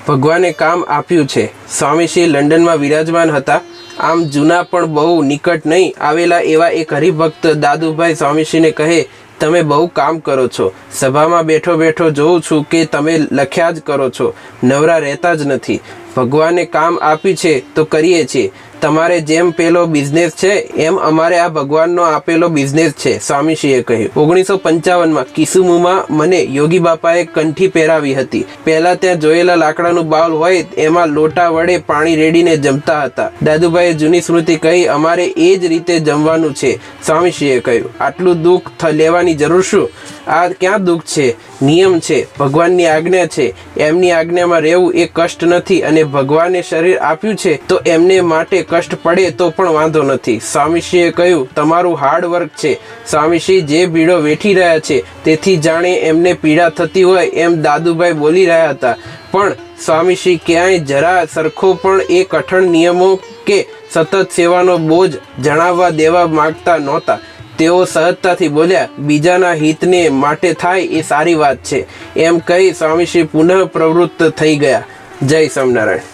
ભગવાને કામ આપ્યું છે। સ્વામીશ્રી લંડનમાં વિરાજમાન હતા। આમ જૂના પણ બહુ નિકટ નહીં આવેલા એવા એક હરિભક્ત દાદુભાઈ સ્વામીશ્રીને કહે, તમે બહુ કામ કરો છો। સભામાં બેઠો બેઠો જોઉં છું કે તમે લખ્યા જ કરો છો, નવરા રહેતા જ નથી। ભગવાને કામ આપ્યું છે તો કરીએ છીએ। તમારે જેમ પેલો બિઝનેસ છે એમ અમારે આ ભગવાનનો આપેલો બિઝનેસ છે, સ્વામીશ્રીએ કહ્યું। 1955માં કિસુમુમાં મને યોગી બાપાએ કંઠી પહેરાવી હતી। પહેલા ત્યાં જોયેલા લાકડાનું બાઉલ હોય એમાં લોટા વડે પાણી રેડીને જમતા હતા। દાદુભાઈએ જૂની સ્મૃતિ કહી, અમારે એ જ રીતે જમવાનું છે, સ્વામીશ્રીએ કહ્યું। આટલું દુઃખ લેવાની જરૂર શું? આ ક્યાં દુઃખ છે? નિયમ છે, ભગવાનની આજ્ઞા છે। એમની આજ્ઞામાં રહેવું એ કષ્ટ નથી, અને ભગવાને શરીર આપ્યું છે તો એમને માટે કષ્ટ પડે તો પણ વાંધો નથી। સ્વામીશ્રીએ કહ્યું, તમારું હાર્ડ વર્ક છે। સ્વામીશ્રી જે ભીડો વેઠી રહ્યા છે તેથી જાણે એમને પીડા થતી હોય એમ દાદુભાઈ બોલી રહ્યા હતા, પણ સ્વામીશ્રી ક્યાંય જરા સરખો પણ એ કઠણ નિયમો કે સતત સેવાનો બોજ જણાવવા દેવા માંગતા નહોતા। તેઓ સહજતાથી બોલ્યા, બીજાના હિતને માટે થાય એ સારી વાત છે, એમ કહી સ્વામીશ્રી પુનઃ પ્રવૃત્ત થઈ ગયા। જય સ્વામિનારાયણ।